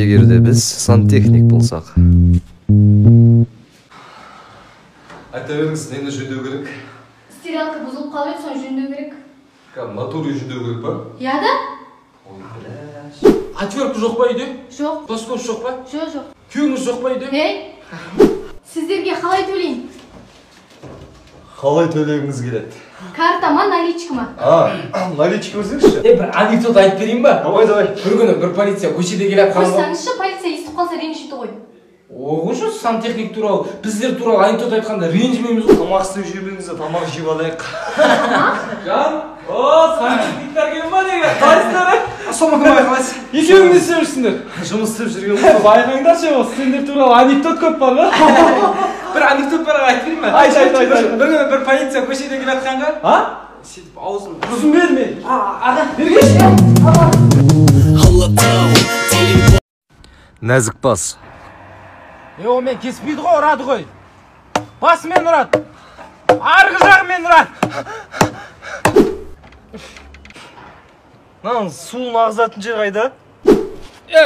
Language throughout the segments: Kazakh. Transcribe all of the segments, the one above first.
эгерде биз сантехник болсак. Айта бериңиз, эмне жөндөө керек? Стерилка бузулуп калып, сону жөндөө керек. Мотору жөндөө керек ба? Я да? Ой, блядь. Отвертка жок ба үйдө? Жок. Доскош жок ба? Жок. Күйөөңүз жок ба үйдө? Сиздерге калай төлейм? Калай төлөгүңүз келет? Картама, наличкама. Наличка берсеңизчи. Бир анекдот айтып берейин ба? Давай. Бір күні бір полиция көшеде келіп қалған. Қойсаңызшы, полиция естіп қалса ренжиді ғой. Оғышы сантехник туралы, біздер туралы анекдот айтқанда ренжімейміз ғой. Тамақ істеп жүрмеңіз, тамақ жеп алайық. Жан, сантехниктер келе ма деген? Қалайсыңдар? Ассалаумағалейкум, қалайсың? Екеуің не істеп жүрсіңдер? Жұмыс істеп жүрген. Байқаңдаршы, сендер туралы анекдот көп бар ма? Бір анекдот бар айтып берейін ба? Айт. Бір күні бір полиция көшеде келе жатқанға, сөйтіп аузын Көзін берме. аға, бергеші. Нәзік бас. О, мен кеспейді ғой, ұрады ғой. Басымен ұрады. Арғы жағымен ұрады. Нан суын ағызатын жер қайда?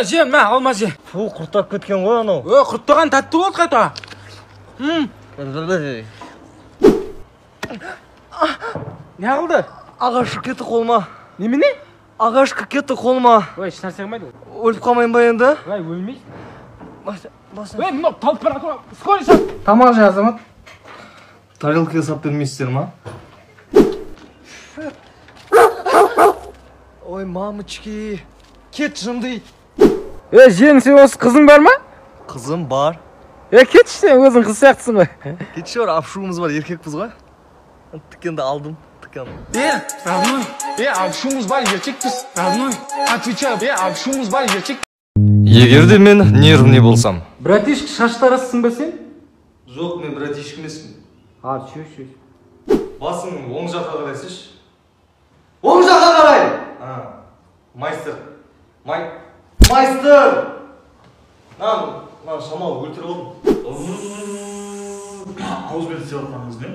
Жем, мә, алма же. Фу, құрттап кеткен ғой анау. Құрттаған тәтті болды қайта. Не қылды? Ағаш кетті қолыма. Немене? Ағаш кетті қолыма. Ой, ешнәрсе қылмайды ғой. Өліп қалмайын ба енді? Ой, өлмейсің. Басын. Ой, мынау талып бара тұр. Скорый сап. Тамақ же азамат. Тарелкаға сап бермейсіздер ма? Ой, мамочки. Кет жынды. Жен, сен осы қызың бар ма? Қызым бар. Кетші, сен өзің қыз сияқтысың ғой. Кетші бар, апшуымыз бар, еркекпіз ғой. Тікенді алдым, тікенді. Родной, апшуымыз бар, еркекпіз. Родной, отвечаю, апшуымыз бар, еркек. Егерде мен нервный болсам. Братишка, шаштарасың ба сен? Жоқ, мен братишка емеспін. Чөш. Басың оң жаққа қарайсыш. Оң жаққа қарай! Майстер. Майстер! Нан шамал өлтіріп алдым. Ауыз беті сыйлатқаныңыз не?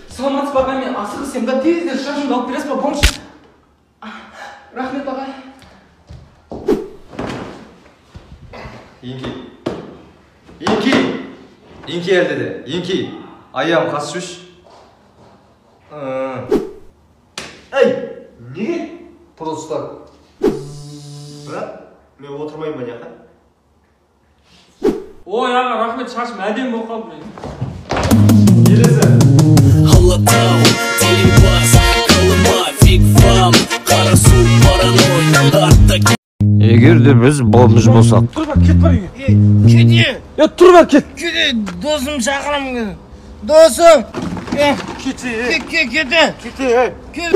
Саламатсыз ба, мен асығысым да тезден шашымды алып бересіз ба, болыңызшы. Рахмет ағай. Еңки әлді де. Еңки. Аяғым қасышыш. Әй! Неге? Просто. Брат, мен отырмайым ба неқа? Ой, аға, рахмет, шашым әдем болып қалды мен. Келесі. Алатау, телебас, қалыма, фиг-фам, қарасу, параной, Егерде біз бомж болсақ. Тұр бар, кет бар үйге. Кете! Тұр бар, кет. Кете! Досым шақырамын. Досым! Кете. Кете! Кете. Кет!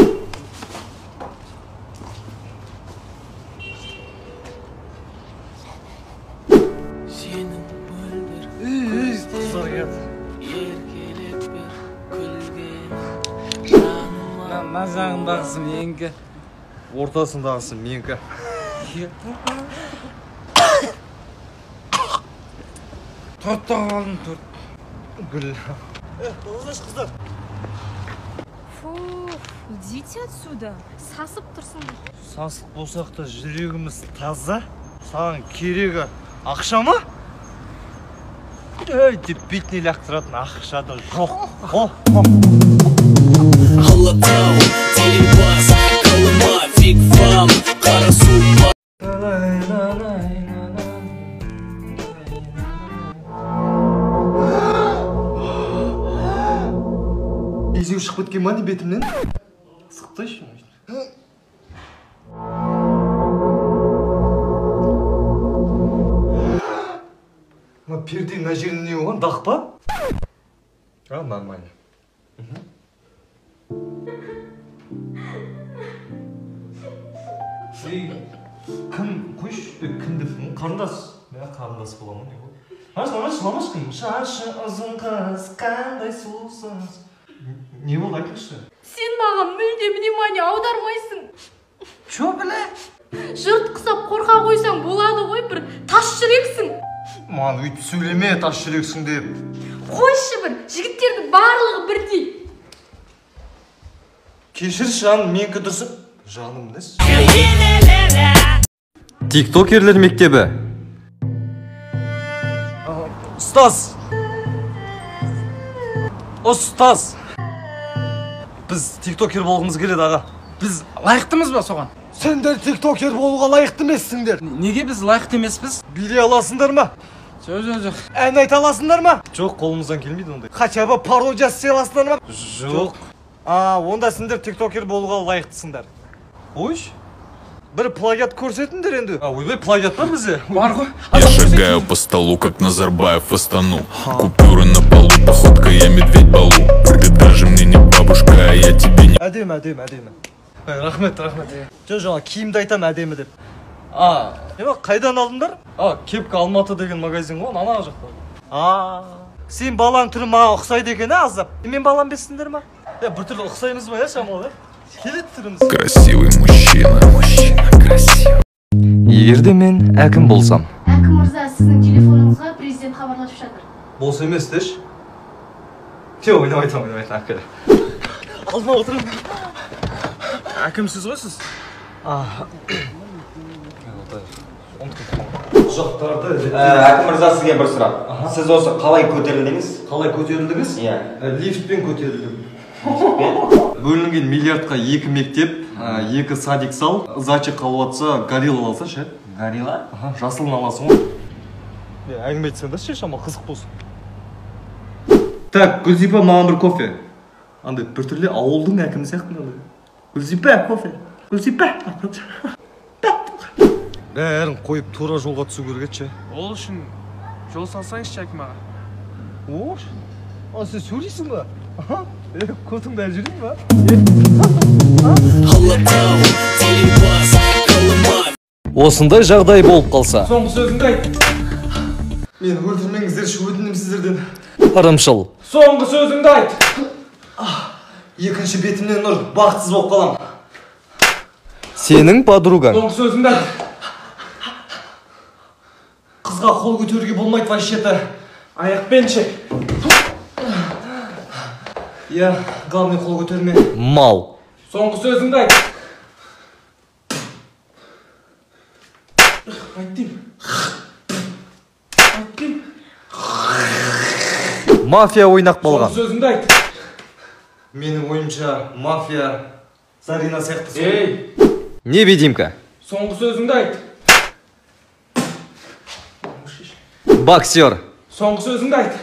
Сенің мөлдір Қыздар кет. еркелеп бір күлген жаныма. Назағындағысым еңкі. Ортасындағысы менкі. Тортта қалдым, торт. Гүл. Фу, идите отсюда. Сасып тұрсыңдар. Сасық болсақ та жүрегіміз таза. Саған керегі ақша ма? Деп бетіне лақтыратын ақша да жоқ. Алатау, телебас, қалыма, фиг-фам, қарасу, Езеу шығып кеткен ма не бетімнен? Сықтайшы. Перде мына жеріне не болған? Дақ па? Нормально. Кім? Қойшы, кім депсің? Қарындас. Мен қарындас боламын не болды? Жыламашқын. Шашы ұзын қыз, қандай сұлусыз. Не болды айтыңызшы? Сен маған мүлде внимание аудармайсың. Чо біле? Жұрт қысап қорқа қойсаң болады ғой, бір тас жүрексің. Маған өйтіп сөйлеме, тас жүрексің деп. Қойшы бір, жігіттердің барлығы бірдей. Кешір жаным, менікі дұрыс. Жаным несі? Тиктокерлер мектебі. Ұстаз! Ұстаз! Біз тиктокер болғымыз келеді аға. Біз лайықтымыз ба соған? Сендер тиктокер болуға лайықты емессіңдер. Неге біз лайықты емеспіз? Билей аласыңдар ма? Жоқ. Ән айта аласыңдар ма? Жоқ, қолымыздан келмейді ондай. Хотя бы пародия жасай аласыңдар ма? Жоқ. Онда сендер тиктокер болуға лайықтысыңдар. Ой? Бір плагиат көрсетіңдер енді. Ойбай, плагиат бар бізде? Бар ғой. Я шагаю по столу, как Назарбаев в Астану. Купюры на полу, походка я медведь балу. Ты даже мне не бабушка, а я тебе не... Әдемі. Рахмет. Жаңа киімді айтам әдемі деп. Қайдан алдыңдар? Кепка Алматы деген магазин ғой, ана жақта. Сен балаң түрі маған ұқсайды екен, аздап. Мен балам бесіңдер ма? Бір түрлі ұқсаймыз ба, шамалы? Келет түріміз. Красивый мужчина, красивый. Егерде мен әкім болсам. Әкім мырза, сіздің телефоныңызға президент хабарласып жатыр. Болса емес деш. Ойнамайтам. Алдыма отырып. Әкімсіз ғой сіз? Әкім мырза, сізге бір сұрақ. Сіз осы қалай көтерілдіңіз? Қалай көтерілдіңіз? Иә. Лифтпен көтерілдім. Бөлінген миллиардқа 2 мектеп, 2 садик сал, зачи қалуатса горилла алса ше. Горилла? Жасылын аласың ғой. Әңгіме айтсаңдар ше, шама қызық болсын. Так, Гүлзипа, маған бір кофе. Андай бір түрлі ауылдың әкімі сияқты. Гүлзипа, кофе. Гүлзипа. Бәрін қойып тура жолға түсу керек ше. Ол үшін жол салсаңызшы әкім аға. Ош? Сен сөйлейсің ба? Көтің бәрі жүрейін ба? Осындай жағдай болып қалса. Соңғы сөзіңді айт. Мен өлтірмеңіздерші, өтінем сіздерден. Ырымшыл. Соңғы сөзіңді айт. Екінші бетімнен нұр, бақытсыз болып қалам. Сенің подругаң. Соңғы сөзіңді айт. Қызға қол көтеруге болмайды вообще-то. Аяқпен чек. Главный қол көтерме. Мал. Соңғы сөзіңді айт. Айттым. Мафия ойнақ болған. Соңғы сөзіңді айт. Менің ойымша мафия Зарина сияқты. Ей, Невидимка. соңғы сөзіңді айт. Боксер. Соңғы сөзіңді айт.